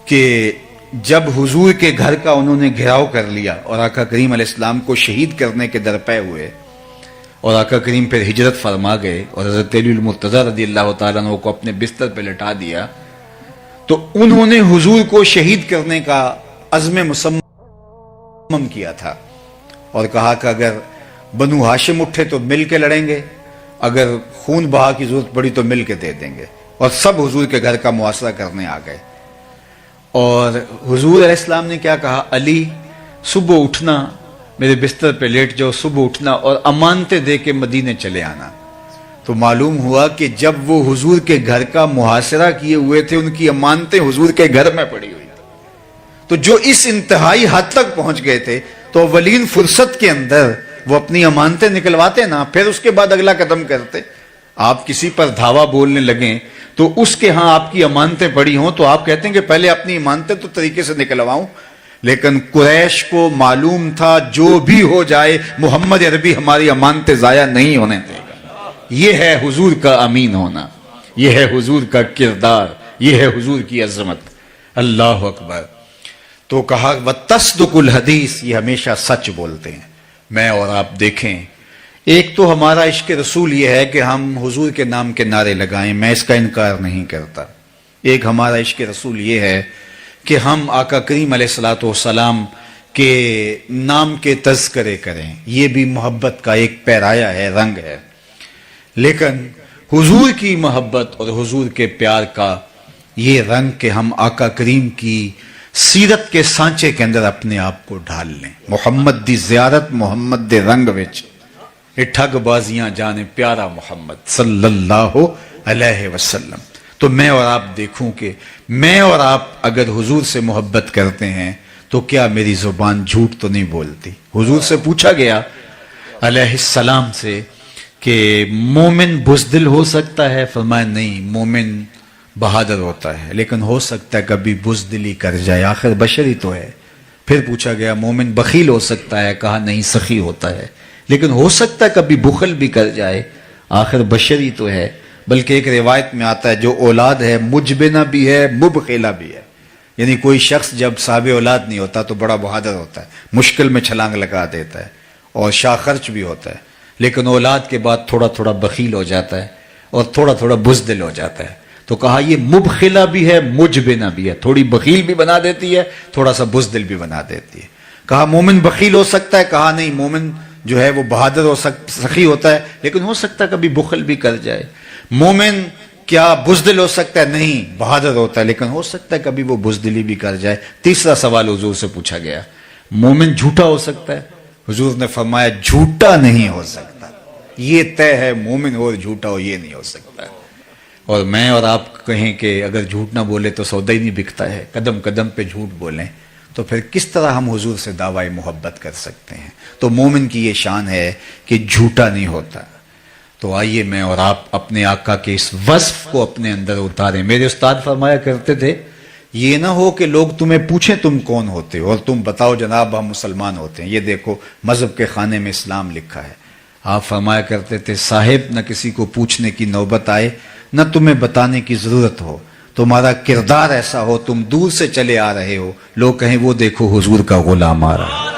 کہ جب حضور کے گھر کا انہوں نے گھیراؤ کر لیا اور آقا کریم علیہ السلام کو شہید کرنے کے درپے ہوئے، اور آقا کریم پھر ہجرت فرما گئے اور حضرت علی المرتضی رضی اللہ تعالیٰ عنہ کو اپنے بستر پہ لٹا دیا، تو انہوں نے حضور کو شہید کرنے کا عزم مصمم کیا تھا اور کہا کہ اگر بنو ہاشم اٹھے تو مل کے لڑیں گے، اگر خون بہا کی ضرورت پڑی تو مل کے دے دیں گے۔ اور سب حضور کے گھر کا محاصرہ کرنے آ گئے۔ اور حضور علیہ السلام نے کیا کہا، علی صبح اٹھنا، میرے بستر پہ لیٹ جاؤ، صبح اٹھنا اور امانتیں دے کے مدینے چلے آنا۔ تو معلوم ہوا کہ جب وہ حضور کے گھر کا محاصرہ کیے ہوئے تھے، ان کی امانتیں حضور کے گھر میں پڑی ہوئی تھی۔ تو جو اس انتہائی حد تک پہنچ گئے تھے تو اولین فرصت کے اندر وہ اپنی امانتیں نکلواتے نا، پھر اس کے بعد اگلا قدم کرتے۔ آپ کسی پر دھاوا بولنے لگیں تو اس کے ہاں آپ کی امانتیں پڑی ہوں تو آپ کہتے ہیں کہ پہلے اپنی امانتیں تو طریقے سے نکلواؤں۔ لیکن قریش کو معلوم تھا جو بھی ہو جائے محمد عربی ہماری امانتیں ضائع نہیں ہونے دے گا۔ یہ ہے حضور کا امین ہونا، یہ ہے حضور کا کردار، یہ ہے حضور کی عظمت۔ اللہ اکبر۔ تو کہا وتصدق الحدیث، یہ ہمیشہ سچ بولتے ہیں۔ میں اور آپ دیکھیں، ایک تو ہمارا عشق رسول یہ ہے کہ ہم حضور کے نام کے نعرے لگائیں، میں اس کا انکار نہیں کرتا۔ ایک ہمارا عشق رسول یہ ہے کہ ہم آقا کریم علیہ الصلوۃ والسلام کے نام کے تذکرے کریں، یہ بھی محبت کا ایک پیرایا ہے، رنگ ہے۔ لیکن حضور کی محبت اور حضور کے پیار کا یہ رنگ کہ ہم آقا کریم کی سیرت کے سانچے کے اندر اپنے آپ کو ڈھال لیں۔ محمد دی زیارت محمد دے رنگ وچ، ٹھگ بازیاں جانے پیارا محمد صلی اللہ علیہ وسلم۔ تو میں اور آپ دیکھوں کہ میں اور آپ اگر حضور سے محبت کرتے ہیں تو کیا میری زبان جھوٹ تو نہیں بولتی؟ حضور سے پوچھا گیا علیہ السلام سے کہ مومن بزدل ہو سکتا ہے؟ فرمایا نہیں، مومن بہادر ہوتا ہے، لیکن ہو سکتا ہے کبھی بزدلی کر جائے، آخر بشر ہی تو ہے۔ پھر پوچھا گیا مومن بخیل ہو سکتا ہے؟ کہا نہیں، سخی ہوتا ہے، لیکن ہو سکتا ہے کبھی بخل بھی کر جائے، آخر بشر ہی تو ہے۔ بلکہ ایک روایت میں آتا ہے جو اولاد ہے مجبنہ بھی ہے مبخلہ بھی ہے، یعنی کوئی شخص جب صاحب اولاد نہیں ہوتا تو بڑا بہادر ہوتا ہے، مشکل میں چھلانگ لگا دیتا ہے اور شاہ خرچ بھی ہوتا ہے، لیکن اولاد کے بعد تھوڑا تھوڑا بخیل ہو جاتا ہے اور تھوڑا تھوڑا بزدل ہو جاتا ہے۔ تو کہا یہ مبخلہ بھی ہے مجبنہ بھی ہے، تھوڑی بخیل بھی بنا دیتی ہے، تھوڑا سا بزدل بھی بنا دیتی ہے۔ کہا مومن بخیل ہو سکتا ہے؟ کہا نہیں، مومن جو ہے وہ بہادر ہو سخی ہوتا ہے، لیکن ہو سکتا ہے کبھی بخل بھی کر جائے۔ مومن کیا بزدل ہو سکتا ہے؟ نہیں، بہادر ہوتا ہے، لیکن ہو سکتا ہے کبھی وہ بزدلی بھی کر جائے۔ تیسرا سوال حضور سے پوچھا گیا، مومن جھوٹا ہو سکتا ہے؟ حضور نے فرمایا جھوٹا نہیں ہو سکتا، یہ طے ہے مومن ہو اور جھوٹا ہو یہ نہیں ہو سکتا۔ اور میں اور آپ کہیں کہ اگر جھوٹ نہ بولے تو سودا ہی نہیں بکتا ہے، قدم قدم پہ جھوٹ بولیں، تو پھر کس طرح ہم حضور سے دعوی محبت کر سکتے ہیں؟ تو مومن کی یہ شان ہے کہ جھوٹا نہیں ہوتا۔ تو آئیے میں اور آپ اپنے آقا کے اس وصف کو اپنے اندر اتاریں۔ میرے استاد فرمایا کرتے تھے یہ نہ ہو کہ لوگ تمہیں پوچھیں تم کون ہوتے ہو اور تم بتاؤ جناب ہم مسلمان ہوتے ہیں، یہ دیکھو مذہب کے خانے میں اسلام لکھا ہے۔ آپ فرمایا کرتے تھے صاحب نہ کسی کو پوچھنے کی نوبت آئے نہ تمہیں بتانے کی ضرورت ہو، تمہارا کردار ایسا ہو تم دور سے چلے آ رہے ہو، لوگ کہیں وہ دیکھو حضور کا غلام آ رہا ہے۔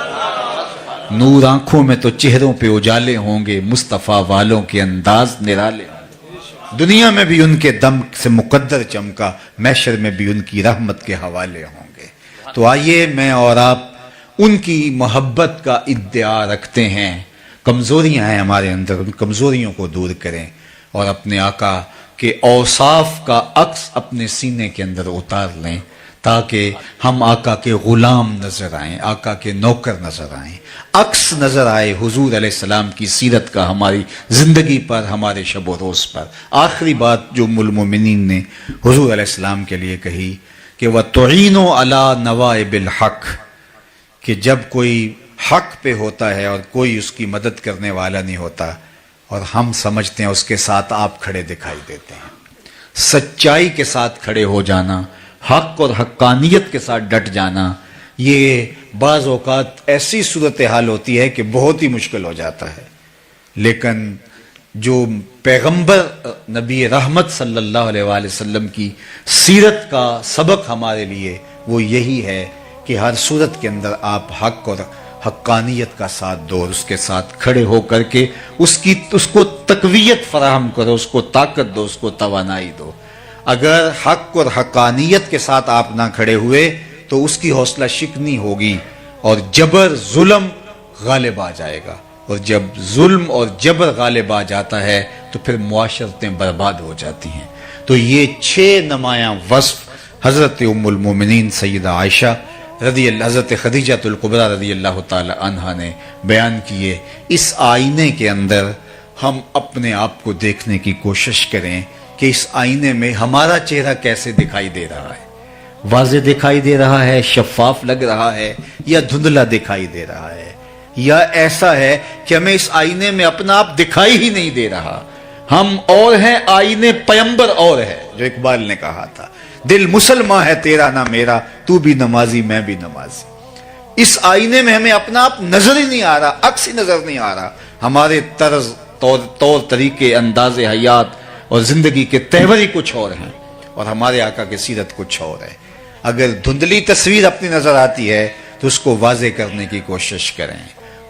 نور آنکھوں میں تو چہروں پہ اجالے ہوں گے، مصطفیٰ والوں کے انداز نرالے ہوں گے، دنیا میں بھی ان کے دم سے مقدر چمکا، محشر میں بھی ان کی رحمت کے حوالے ہوں گے۔ تو آئیے میں اور آپ ان کی محبت کا ادعا رکھتے ہیں، کمزوریاں ہیں ہمارے اندر، ان کمزوریوں کو دور کریں اور اپنے آقا کے اوصاف کا عکس اپنے سینے کے اندر اتار لیں تاکہ ہم آقا کے غلام نظر آئیں، آقا کے نوکر نظر آئیں، عکس نظر آئے حضور علیہ السلام کی سیرت کا ہماری زندگی پر، ہمارے شب و روز پر۔ آخری بات جو ام المومنین نے حضور علیہ السلام کے لیے کہی کہ وَتُعِينُ عَلَى نَوَائِبِ الْحَقِّ، کہ جب کوئی حق پہ ہوتا ہے اور کوئی اس کی مدد کرنے والا نہیں ہوتا اور ہم سمجھتے ہیں اس کے ساتھ آپ کھڑے دکھائی دیتے ہیں، سچائی کے ساتھ کھڑے ہو جانا، حق اور حقانیت کے ساتھ ڈٹ جانا، یہ بعض اوقات ایسی صورتحال ہوتی ہے کہ بہت ہی مشکل ہو جاتا ہے، لیکن جو پیغمبر نبی رحمت صلی اللہ علیہ وآلہ وسلم کی سیرت کا سبق ہمارے لیے وہ یہی ہے کہ ہر صورت کے اندر آپ حق اور حقانیت کا ساتھ دو اور اس کے ساتھ کھڑے ہو کر کے اس کو تقویت فراہم کرو، اس کو طاقت دو، اس کو توانائی دو۔ اگر حق اور حقانیت کے ساتھ آپ نہ کھڑے ہوئے تو اس کی حوصلہ شکنی ہوگی اور جبر ظلم غالب آ جائے گا، اور جب ظلم اور جبر غالب آ جاتا ہے تو پھر معاشرتیں برباد ہو جاتی ہیں۔ تو یہ 6 نمایاں وصف حضرت ام المومنین سیدہ عائشہ حضرت خدیجہ الکبریٰ رضی اللہ تعالی عنہا نے بیان کیے۔ اس آئینے کے اندر ہم اپنے آپ کو دیکھنے کی کوشش کریں کہ اس آئینے میں ہمارا چہرہ کیسے دکھائی دے رہا ہے، واضح دکھائی دے رہا ہے، شفاف لگ رہا ہے، یا دھندلا دکھائی دے رہا ہے، یا ایسا ہے کہ ہمیں اس آئینے میں اپنا آپ دکھائی ہی نہیں دے رہا، ہم اور ہیں آئینے پیمبر اور ہے، جو اقبال نے کہا تھا دل مسلمان ہے تیرا نہ میرا، تو بھی نمازی میں بھی نمازی۔ اس آئینے میں ہمیں اپنا آپ نظر ہی نہیں آ رہا، عکس ہی نظر نہیں آ رہا، ہمارے طرز طور طریقے، انداز حیات اور زندگی کے تہور ہی کچھ اور ہیں اور ہمارے آقا کی سیرت کچھ اور ہے۔ اگر دھندلی تصویر اپنی نظر آتی ہے تو اس کو واضح کرنے کی کوشش کریں۔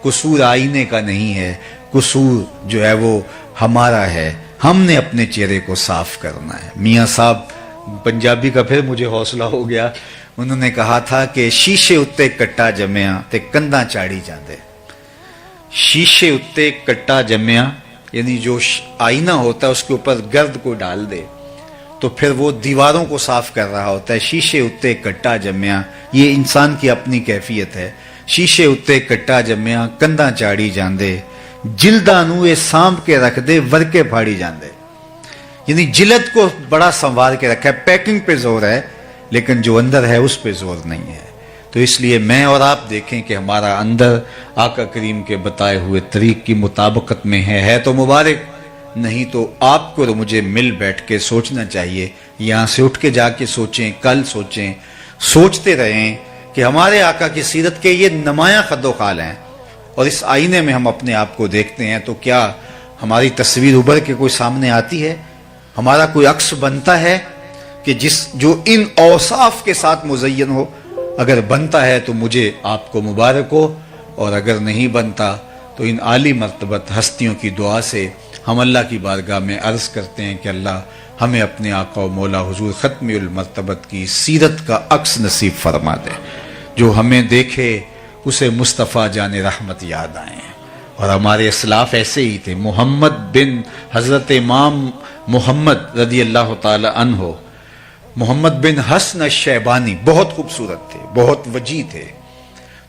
قصور آئینے کا نہیں ہے، قصور جو ہے وہ ہمارا ہے، ہم نے اپنے چہرے کو صاف کرنا ہے۔ میاں صاحب پنجابی کا پھر مجھے حوصلہ ہو گیا، انہوں نے کہا تھا کہ شیشے اتے کٹا جمیا تے کنداں چاڑی جاندے۔ شیشے اتے کٹا جمیا یعنی جو آئینہ ہوتا ہے اس کے اوپر گرد کو ڈال دے تو پھر وہ دیواروں کو صاف کر رہا ہوتا ہے۔ شیشے اتے کٹا جمیا، یہ انسان کی اپنی کیفیت ہے۔ شیشے اتے کٹا جمیا کنداں چاڑی جاندے، جلداں نو اے سانپ کے رکھ دے ورکے پھاڑی جاندے۔ یعنی جلد کو بڑا سنوار کے رکھا ہے، پیکنگ پہ زور ہے لیکن جو اندر ہے اس پہ زور نہیں ہے۔ تو اس لیے میں اور آپ دیکھیں کہ ہمارا اندر آقا کریم کے بتائے ہوئے طریق کی مطابقت میں ہے تو مبارک، نہیں تو آپ کو مجھے مل بیٹھ کے سوچنا چاہیے، یہاں سے اٹھ کے جا کے سوچیں، کل سوچیں، سوچتے رہیں کہ ہمارے آقا کی سیرت کے یہ نمایاں خد و خال ہیں، اور اس آئینے میں ہم اپنے آپ کو دیکھتے ہیں تو کیا ہماری تصویر ابھر کے کوئی سامنے آتی ہے؟ ہمارا کوئی عکس بنتا ہے کہ جو ان اوصاف کے ساتھ مزین ہو؟ اگر بنتا ہے تو مجھے آپ کو مبارک ہو، اور اگر نہیں بنتا تو ان عالی مرتبت ہستیوں کی دعا سے ہم اللہ کی بارگاہ میں عرض کرتے ہیں کہ اللہ ہمیں اپنے آقا و مولا حضور ختم المرتبت کی سیرت کا عکس نصیب فرما دے، جو ہمیں دیکھے اسے مصطفیٰ جان رحمت یاد آئیں۔ اور ہمارے اسلاف ایسے ہی تھے۔ محمد بن حضرت امام محمد رضی اللہ تعالی عنہ، محمد بن حسن الشیبانی بہت خوبصورت تھے، بہت وجیح تھے۔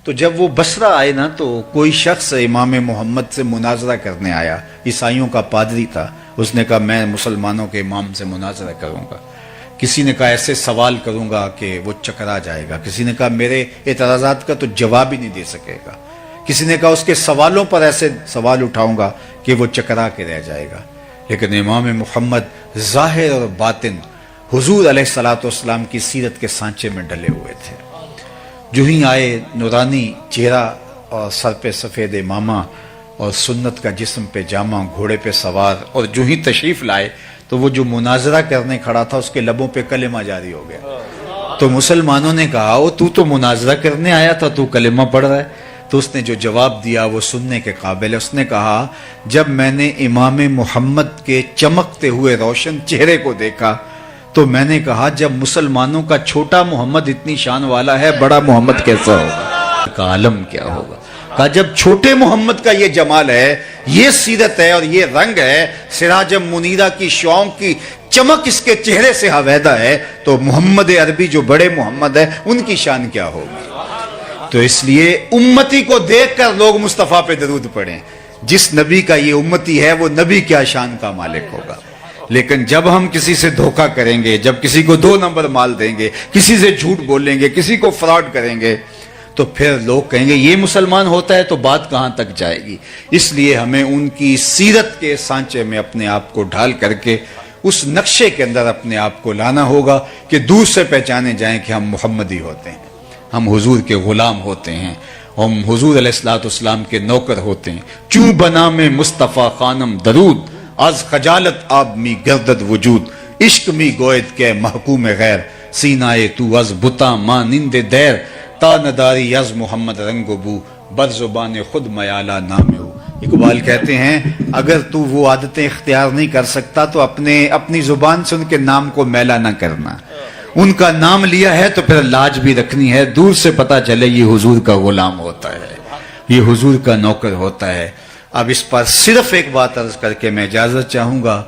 تو جب وہ بصرہ آئے نا تو کوئی شخص امام محمد سے مناظرہ کرنے آیا، عیسائیوں کا پادری تھا۔ اس نے کہا میں مسلمانوں کے امام سے مناظرہ کروں گا۔ کسی نے کہا ایسے سوال کروں گا کہ وہ چکرا جائے گا، کسی نے کہا میرے اعتراضات کا تو جواب ہی نہیں دے سکے گا، کسی نے کہا اس کے سوالوں پر ایسے سوال اٹھاؤں گا کہ وہ چکرا کے رہ جائے گا۔ لیکن امام محمد ظاہر اور باطن حضور علیہ الصلوۃ والسلام کی سیرت کے سانچے میں ڈلے ہوئے تھے۔ جو ہی آئے، نورانی چہرہ اور سر پہ سفید امامہ اور سنت کا جسم پہ جامہ، گھوڑے پہ سوار، اور جو ہی تشریف لائے تو وہ جو مناظرہ کرنے کھڑا تھا اس کے لبوں پہ کلمہ جاری ہو گیا۔ تو مسلمانوں نے کہا او تو مناظرہ کرنے آیا تھا، تو کلمہ پڑھ رہا ہے؟ تو اس نے جو جواب دیا وہ سننے کے قابل ہے۔ اس نے کہا جب میں نے امام محمد کے چمکتے ہوئے روشن چہرے کو دیکھا تو میں نے کہا جب مسلمانوں کا چھوٹا محمد اتنی شان والا ہے، بڑا محمد کیسا ہوگا، کا عالم کیا ہوگا۔ کہا جب چھوٹے محمد کا یہ جمال ہے، یہ سیرت ہے اور یہ رنگ ہے، سراج منیرہ کی شعاؤں کی چمک اس کے چہرے سے حویدہ ہے، تو محمد عربی جو بڑے محمد ہے ان کی شان کیا ہوگی۔ تو اس لیے امتی کو دیکھ کر لوگ مصطفیٰ پہ درود پڑھیں۔ جس نبی کا یہ امتی ہے وہ نبی کیا شان کا مالک ہوگا۔ لیکن جب ہم کسی سے دھوکہ کریں گے، جب کسی کو 2 نمبر مال دیں گے، کسی سے جھوٹ بولیں گے، کسی کو فراڈ کریں گے، تو پھر لوگ کہیں گے یہ مسلمان ہوتا ہے، تو بات کہاں تک جائے گی۔ اس لیے ہمیں ان کی سیرت کے سانچے میں اپنے آپ کو ڈھال کر کے اس نقشے کے اندر اپنے آپ کو لانا ہوگا کہ دور سے پہچانے جائیں کہ ہم محمدی ہوتے ہیں، ہم حضور کے غلام ہوتے ہیں، ہم حضور علیہ الصلوۃ والسلام کے نوکر ہوتے ہیں۔ چوں بنا میں مصطفیٰ خانم درود، از خجالت آب می گردد وجود، عشق می گوید کے محکوم غیر، سینائے تو از بتا مانند دیر، تا نداری از محمد رنگ و بو، بر زبان خود میالہ نام ہو۔ اقبال کہتے ہیں اگر تو وہ عادتیں اختیار نہیں کر سکتا تو اپنی زبان سے ان کے نام کو میلا نہ کرنا۔ ان کا نام لیا ہے تو پھر لاج بھی رکھنی ہے، دور سے پتا چلے یہ حضور کا غلام ہوتا ہے، یہ حضور کا نوکر ہوتا ہے۔ اب اس پر صرف ایک بات عرض کر کے میں اجازت چاہوں گا۔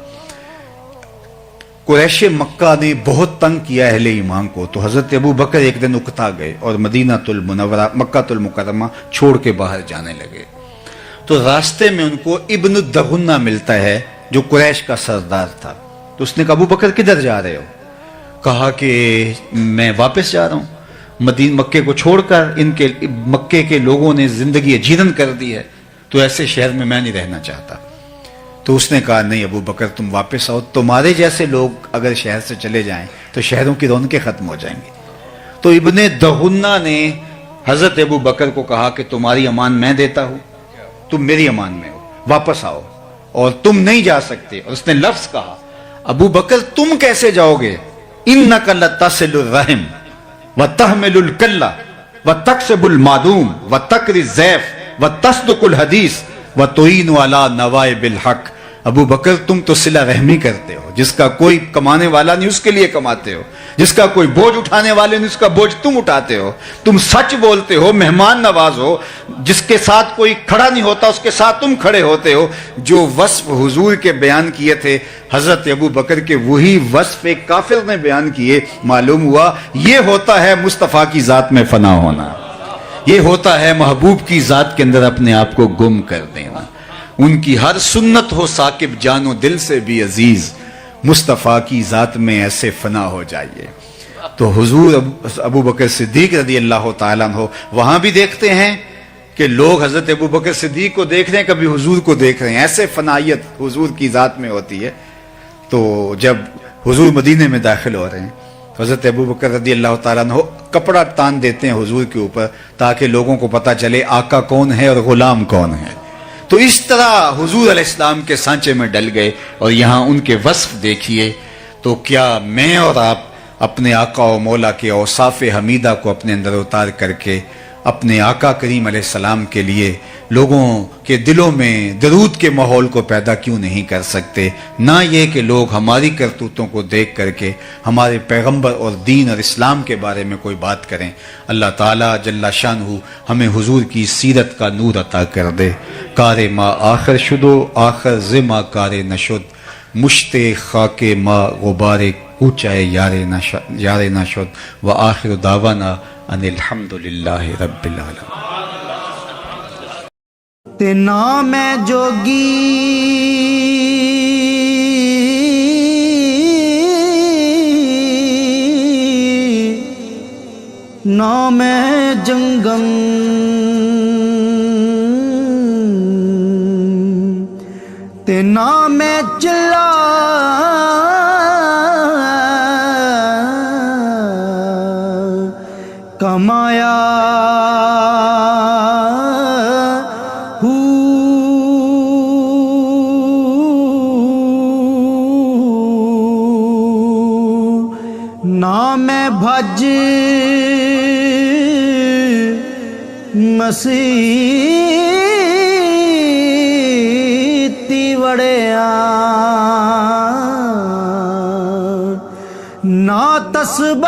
قریش مکہ نے بہت تنگ کیا اہل ایمان کو، تو حضرت ابو بکر ایک دن اکتا گئے اور مدینہ المنورہ مکہ المکرمہ چھوڑ کے باہر جانے لگے۔ تو راستے میں ان کو ابن الدغنہ ملتا ہے جو قریش کا سردار تھا۔ تو اس نے کہا ابو بکر کدھر جا رہے ہو؟ کہا کہ میں واپس جا رہا ہوں، مکے کو چھوڑ کر، مکے کے لوگوں نے زندگی اجیرن کر دی ہے، تو ایسے شہر میں نہیں رہنا چاہتا۔ تو اس نے کہا نہیں ابو بکر تم واپس آؤ، تمہارے جیسے لوگ اگر شہر سے چلے جائیں تو شہروں کی رونقیں ختم ہو جائیں گی۔ تو ابن دغنہ نے حضرت ابو بکر کو کہا کہ تمہاری امان میں دیتا ہوں، تم میری امان میں ہو، واپس آؤ، اور تم نہیں جا سکتے۔ اور اس نے لفظ کہا ابو بکر تم کیسے جاؤ گے؟ انک لتصل الرحم وتحمل الکلہ وتکسب المعدوم وتقری الضیف وتصدق الحدیث وتعین علی نوائب الحق۔ ابو بکر تم تو صلہ رحمی کرتے ہو، جس کا کوئی کمانے والا نہیں اس کے لیے کماتے ہو، جس کا کوئی بوجھ اٹھانے والے نہیں اس کا بوجھ تم اٹھاتے ہو، تم سچ بولتے ہو، مہمان نواز ہو، جس کے ساتھ کوئی کھڑا نہیں ہوتا اس کے ساتھ تم کھڑے ہوتے ہو۔ جو وصف حضور کے بیان کیے تھے حضرت ابو بکر کے، وہی وصف ایک کافر نے بیان کیے۔ معلوم ہوا یہ ہوتا ہے مصطفیٰ کی ذات میں فنا ہونا، یہ ہوتا ہے محبوب کی ذات کے اندر اپنے آپ کو گم کر دینا۔ ان کی ہر سنت ہو ثاقب جان و دل سے بھی عزیز، مصطفیٰ کی ذات میں ایسے فنا ہو جائیے۔ تو حضور ابو بکر صدیق رضی اللہ تعالیٰ عنہ وہاں بھی دیکھتے ہیں کہ لوگ حضرت ابو بکر صدیق کو دیکھ رہے ہیں، کبھی حضور کو دیکھ رہے ہیں، ایسے فنائیت حضور کی ذات میں ہوتی ہے۔ تو جب حضور مدینے میں داخل ہو رہے ہیں تو حضرت ابو بکر رضی اللہ تعالیٰ عنہ کپڑا تان دیتے ہیں حضور کے اوپر تاکہ لوگوں کو پتہ چلے آقا کون ہے اور غلام کون ہے۔ تو اس طرح حضور علیہ السلام کے سانچے میں ڈل گئے، اور یہاں ان کے وصف دیکھیے۔ تو کیا میں اور آپ اپنے آقا و مولا کے اوصاف حمیدہ کو اپنے اندر اتار کر کے اپنے آقا کریم علیہ السلام کے لیے لوگوں کے دلوں میں درود کے ماحول کو پیدا کیوں نہیں کر سکتے؟ نہ یہ کہ لوگ ہماری کرتوتوں کو دیکھ کر کے ہمارے پیغمبر اور دین اور اسلام کے بارے میں کوئی بات کریں۔ اللہ تعالیٰ جل شانہ ہمیں حضور کی سیرت کا نور عطا کر دے۔ کار ما آخر شدو آخر زما کار نشد، مشت خاک ما غبار کوچائے یار نشد، و آخر دعوانا ان الحمدللہ رب العالمین۔ تے نام ہے جوگی نام ہے جنگم، تے نام ہے چلا کمایا نام بھج مسیتی وڑیا، نا تسبیح